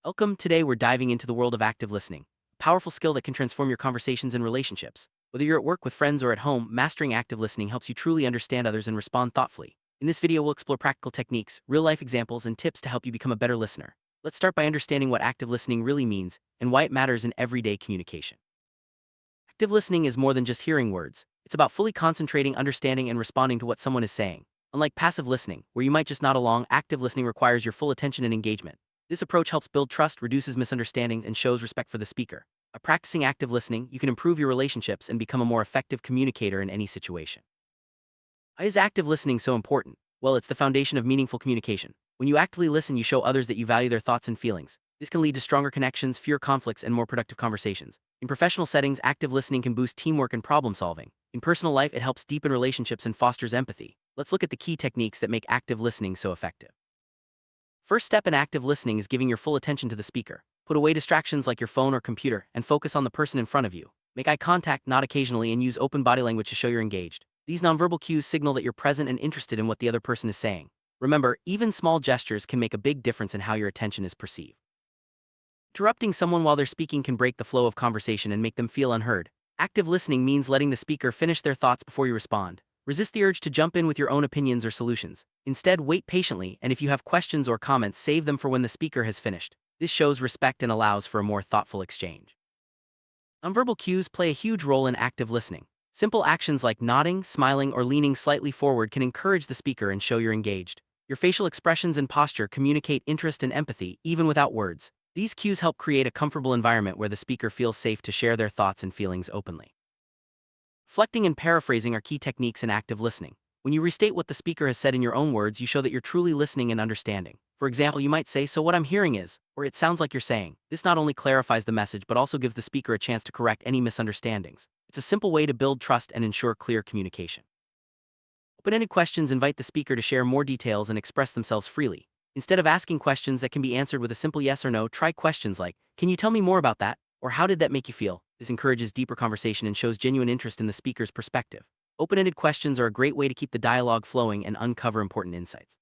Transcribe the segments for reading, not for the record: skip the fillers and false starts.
Welcome. Today we're diving into the world of active listening, a powerful skill that can transform your conversations and relationships. Whether you're at work with friends or at home, mastering active listening helps you truly understand others and respond thoughtfully. In this video, we'll explore practical techniques, real-life examples, and tips to help you become a better listener. Let's start by understanding what active listening really means and why it matters in everyday communication. Active listening is more than just hearing words. It's about fully concentrating, understanding, and responding to what someone is saying. Unlike passive listening, where you might just nod along, active listening requires your full attention and engagement. This approach helps build trust, reduces misunderstandings, and shows respect for the speaker. By practicing active listening, you can improve your relationships and become a more effective communicator in any situation. Why is active listening so important? Well, it's the foundation of meaningful communication. When you actively listen, you show others that you value their thoughts and feelings. This can lead to stronger connections, fewer conflicts, and more productive conversations. In professional settings, active listening can boost teamwork and problem solving. In personal life, it helps deepen relationships and fosters empathy. Let's look at the key techniques that make active listening so effective. First step in active listening is giving your full attention to the speaker. Put away distractions like your phone or computer and focus on the person in front of you. Make eye contact, nod occasionally, and use open body language to show you're engaged. These nonverbal cues signal that you're present and interested in what the other person is saying. Remember, even small gestures can make a big difference in how your attention is perceived. Interrupting someone while they're speaking can break the flow of conversation and make them feel unheard. Active listening means letting the speaker finish their thoughts before you respond. Resist the urge to jump in with your own opinions or solutions. Instead, wait patiently, and if you have questions or comments, save them for when the speaker has finished. This shows respect and allows for a more thoughtful exchange. Nonverbal cues play a huge role in active listening. Simple actions like nodding, smiling, or leaning slightly forward can encourage the speaker and show you're engaged. Your facial expressions and posture communicate interest and empathy, even without words. These cues help create a comfortable environment where the speaker feels safe to share their thoughts and feelings openly. Reflecting and paraphrasing are key techniques in active listening. When you restate what the speaker has said in your own words, you show that you're truly listening and understanding. For example, you might say, "So what I'm hearing is," or "It sounds like you're saying." This not only clarifies the message but also gives the speaker a chance to correct any misunderstandings. It's a simple way to build trust and ensure clear communication. Open-ended questions invite the speaker to share more details and express themselves freely. Instead of asking questions that can be answered with a simple yes or no, try questions like, "Can you tell me more about that?" or "How did that make you feel?" This encourages deeper conversation and shows genuine interest in the speaker's perspective. Open-ended questions are a great way to keep the dialogue flowing and uncover important insights.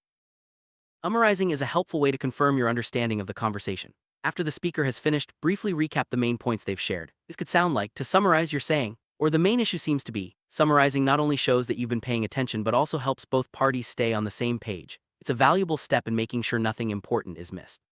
Summarizing is a helpful way to confirm your understanding of the conversation. After the speaker has finished, briefly recap the main points they've shared. This could sound like, "To summarize, you're saying," or "The main issue seems to be." Summarizing not only shows that you've been paying attention but also helps both parties stay on the same page. It's a valuable step in making sure nothing important is missed.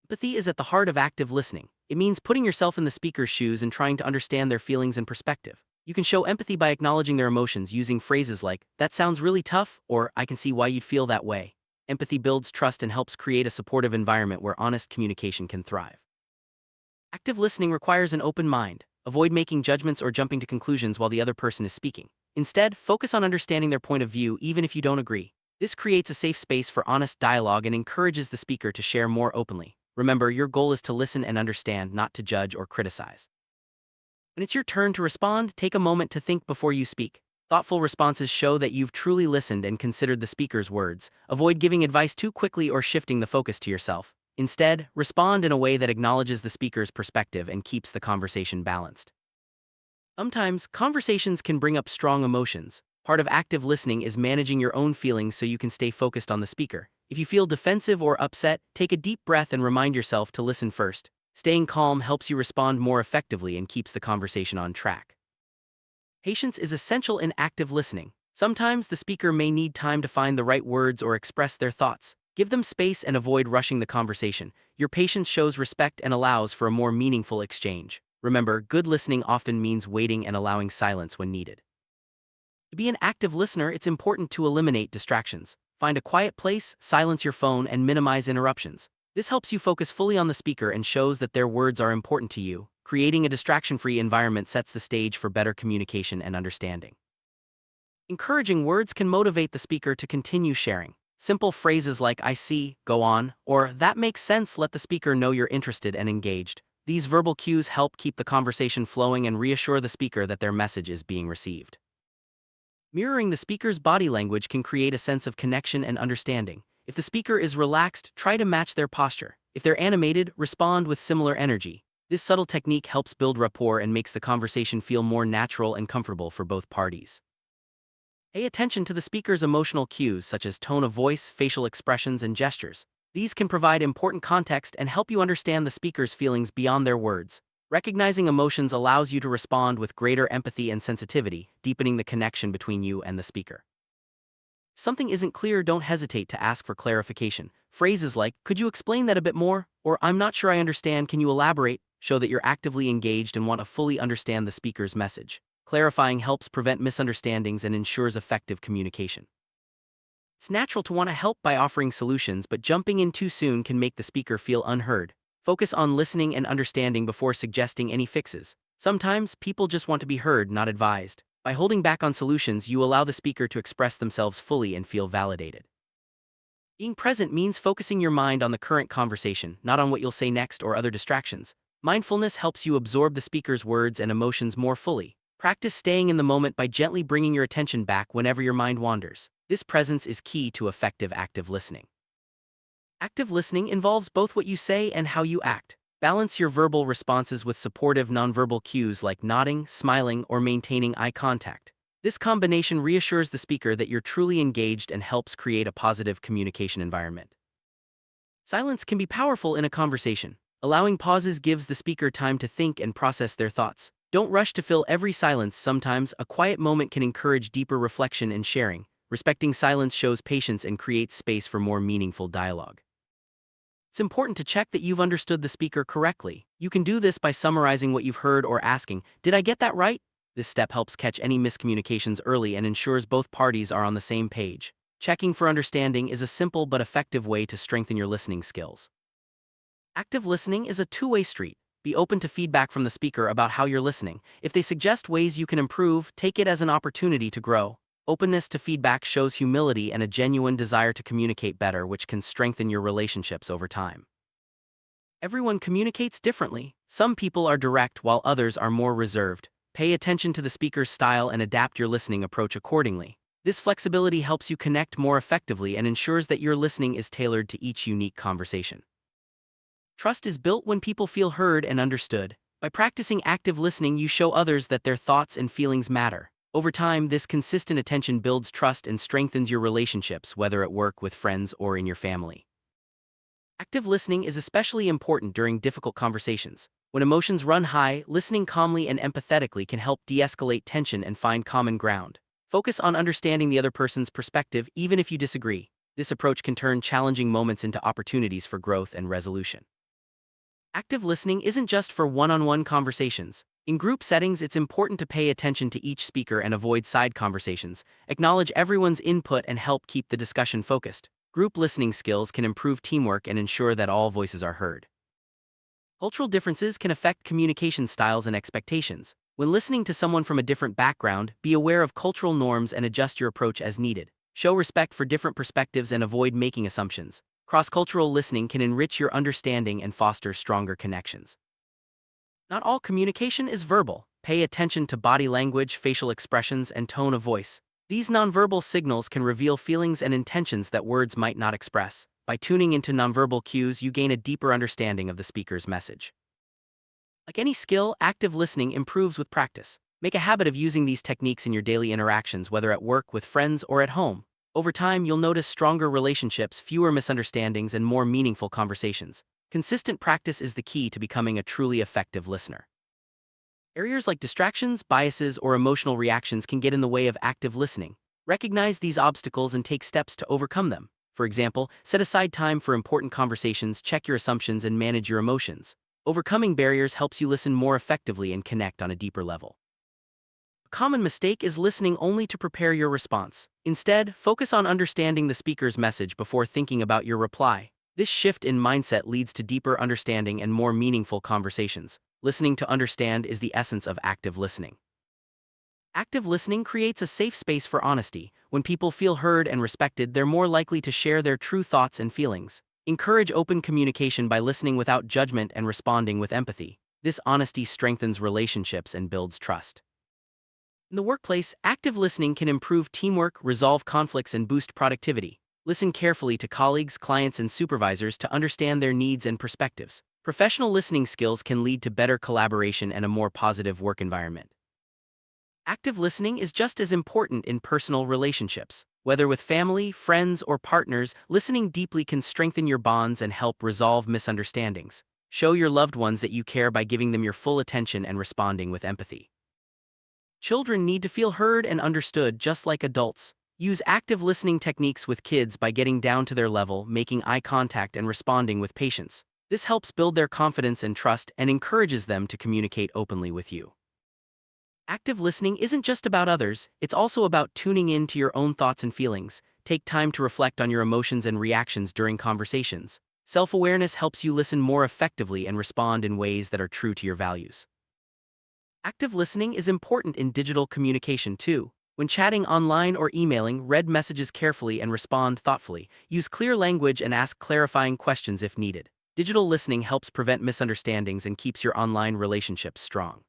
Empathy is at the heart of active listening. It means putting yourself in the speaker's shoes and trying to understand their feelings and perspective. You can show empathy by acknowledging their emotions using phrases like, "That sounds really tough," or "I can see why you'd feel that way." Empathy builds trust and helps create a supportive environment where honest communication can thrive. Active listening requires an open mind. Avoid making judgments or jumping to conclusions while the other person is speaking. Instead, focus on understanding their point of view even if you don't agree. This creates a safe space for honest dialogue and encourages the speaker to share more openly. Remember, your goal is to listen and understand, not to judge or criticize. When it's your turn to respond, take a moment to think before you speak. Thoughtful responses show that you've truly listened and considered the speaker's words. Avoid giving advice too quickly or shifting the focus to yourself. Instead, respond in a way that acknowledges the speaker's perspective and keeps the conversation balanced. Sometimes, conversations can bring up strong emotions. Part of active listening is managing your own feelings so you can stay focused on the speaker. If you feel defensive or upset, take a deep breath and remind yourself to listen first. Staying calm helps you respond more effectively and keeps the conversation on track. Patience is essential in active listening. Sometimes the speaker may need time to find the right words or express their thoughts. Give them space and avoid rushing the conversation. Your patience shows respect and allows for a more meaningful exchange. Remember, good listening often means waiting and allowing silence when needed. To be an active listener, it's important to eliminate distractions. Find a quiet place, silence your phone, and minimize interruptions. This helps you focus fully on the speaker and shows that their words are important to you. Creating a distraction-free environment sets the stage for better communication and understanding. Encouraging words can motivate the speaker to continue sharing. Simple phrases like "I see," "Go on," or "That makes sense" let the speaker know you're interested and engaged. These verbal cues help keep the conversation flowing and reassure the speaker that their message is being received. Mirroring the speaker's body language can create a sense of connection and understanding. If the speaker is relaxed, try to match their posture. If they're animated, respond with similar energy. This subtle technique helps build rapport and makes the conversation feel more natural and comfortable for both parties. Pay attention to the speaker's emotional cues such as tone of voice, facial expressions, and gestures. These can provide important context and help you understand the speaker's feelings beyond their words. Recognizing emotions allows you to respond with greater empathy and sensitivity, deepening the connection between you and the speaker. If something isn't clear, don't hesitate to ask for clarification. Phrases like, "Could you explain that a bit more?" or "I'm not sure I understand, can you elaborate?" show that you're actively engaged and want to fully understand the speaker's message. Clarifying helps prevent misunderstandings and ensures effective communication. It's natural to want to help by offering solutions, but jumping in too soon can make the speaker feel unheard. Focus on listening and understanding before suggesting any fixes. Sometimes, people just want to be heard, not advised. By holding back on solutions, you allow the speaker to express themselves fully and feel validated. Being present means focusing your mind on the current conversation, not on what you'll say next or other distractions. Mindfulness helps you absorb the speaker's words and emotions more fully. Practice staying in the moment by gently bringing your attention back whenever your mind wanders. This presence is key to effective active listening. Active listening involves both what you say and how you act. Balance your verbal responses with supportive nonverbal cues like nodding, smiling, or maintaining eye contact. This combination reassures the speaker that you're truly engaged and helps create a positive communication environment. Silence can be powerful in a conversation. Allowing pauses gives the speaker time to think and process their thoughts. Don't rush to fill every silence. Sometimes, a quiet moment can encourage deeper reflection and sharing. Respecting silence shows patience and creates space for more meaningful dialogue. It's important to check that you've understood the speaker correctly. You can do this by summarizing what you've heard or asking, "Did I get that right?" This step helps catch any miscommunications early and ensures both parties are on the same page. Checking for understanding is a simple but effective way to strengthen your listening skills. Active listening is a two-way street. Be open to feedback from the speaker about how you're listening. If they suggest ways you can improve, take it as an opportunity to grow. Openness to feedback shows humility and a genuine desire to communicate better, which can strengthen your relationships over time. Everyone communicates differently. Some people are direct while others are more reserved. Pay attention to the speaker's style and adapt your listening approach accordingly. This flexibility helps you connect more effectively and ensures that your listening is tailored to each unique conversation. Trust is built when people feel heard and understood. By practicing active listening, you show others that their thoughts and feelings matter. Over time, this consistent attention builds trust and strengthens your relationships, whether at work, with friends, or in your family. Active listening is especially important during difficult conversations. When emotions run high, listening calmly and empathetically can help de-escalate tension and find common ground. Focus on understanding the other person's perspective, even if you disagree. This approach can turn challenging moments into opportunities for growth and resolution. Active listening isn't just for one-on-one conversations. In group settings, it's important to pay attention to each speaker and avoid side conversations. Acknowledge everyone's input and help keep the discussion focused. Group listening skills can improve teamwork and ensure that all voices are heard. Cultural differences can affect communication styles and expectations. When listening to someone from a different background, be aware of cultural norms and adjust your approach as needed. Show respect for different perspectives and avoid making assumptions. Cross-cultural listening can enrich your understanding and foster stronger connections. Not all communication is verbal. Pay attention to body language, facial expressions, and tone of voice. These nonverbal signals can reveal feelings and intentions that words might not express. By tuning into nonverbal cues, you gain a deeper understanding of the speaker's message. Like any skill, active listening improves with practice. Make a habit of using these techniques in your daily interactions, whether at work, with friends, or at home. Over time, you'll notice stronger relationships, fewer misunderstandings, and more meaningful conversations. Consistent practice is the key to becoming a truly effective listener. Areas like distractions, biases, or emotional reactions can get in the way of active listening. Recognize these obstacles and take steps to overcome them. For example, set aside time for important conversations, check your assumptions, and manage your emotions. Overcoming barriers helps you listen more effectively and connect on a deeper level. A common mistake is listening only to prepare your response. Instead, focus on understanding the speaker's message before thinking about your reply. This shift in mindset leads to deeper understanding and more meaningful conversations. Listening to understand is the essence of active listening. Active listening creates a safe space for honesty. When people feel heard and respected, they're more likely to share their true thoughts and feelings. Encourage open communication by listening without judgment and responding with empathy. This honesty strengthens relationships and builds trust. In the workplace, active listening can improve teamwork, resolve conflicts, and boost productivity. Listen carefully to colleagues, clients, and supervisors to understand their needs and perspectives. Professional listening skills can lead to better collaboration and a more positive work environment. Active listening is just as important in personal relationships. Whether with family, friends, or partners, listening deeply can strengthen your bonds and help resolve misunderstandings. Show your loved ones that you care by giving them your full attention and responding with empathy. Children need to feel heard and understood just like adults. Use active listening techniques with kids by getting down to their level, making eye contact, and responding with patience. This helps build their confidence and trust and encourages them to communicate openly with you. Active listening isn't just about others, it's also about tuning in to your own thoughts and feelings. Take time to reflect on your emotions and reactions during conversations. Self-awareness helps you listen more effectively and respond in ways that are true to your values. Active listening is important in digital communication too. When chatting online or emailing, read messages carefully and respond thoughtfully. Use clear language and ask clarifying questions if needed. Digital listening helps prevent misunderstandings and keeps your online relationships strong.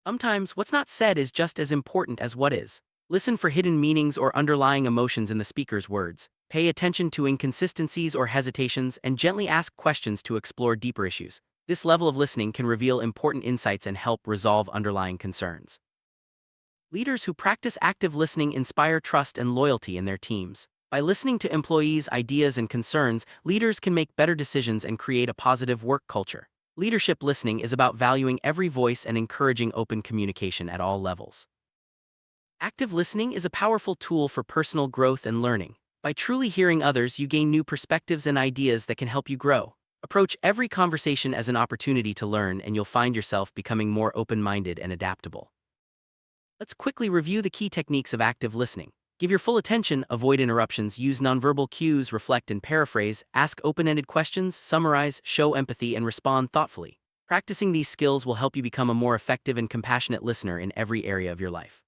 Sometimes, what's not said is just as important as what is. Listen for hidden meanings or underlying emotions in the speaker's words. Pay attention to inconsistencies or hesitations and gently ask questions to explore deeper issues. This level of listening can reveal important insights and help resolve underlying concerns. Leaders who practice active listening inspire trust and loyalty in their teams. By listening to employees' ideas and concerns, leaders can make better decisions and create a positive work culture. Leadership listening is about valuing every voice and encouraging open communication at all levels. Active listening is a powerful tool for personal growth and learning. By truly hearing others, you gain new perspectives and ideas that can help you grow. Approach every conversation as an opportunity to learn, and you'll find yourself becoming more open-minded and adaptable. Let's quickly review the key techniques of active listening. Give your full attention, avoid interruptions, use nonverbal cues, reflect and paraphrase, ask open-ended questions, summarize, show empathy, and respond thoughtfully. Practicing these skills will help you become a more effective and compassionate listener in every area of your life.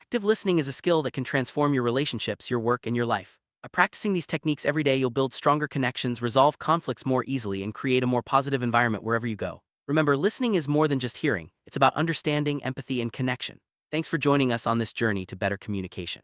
Active listening is a skill that can transform your relationships, your work, and your life. By practicing these techniques every day, you'll build stronger connections, resolve conflicts more easily, and create a more positive environment wherever you go. Remember, listening is more than just hearing. It's about understanding, empathy, and connection. Thanks for joining us on this journey to better communication.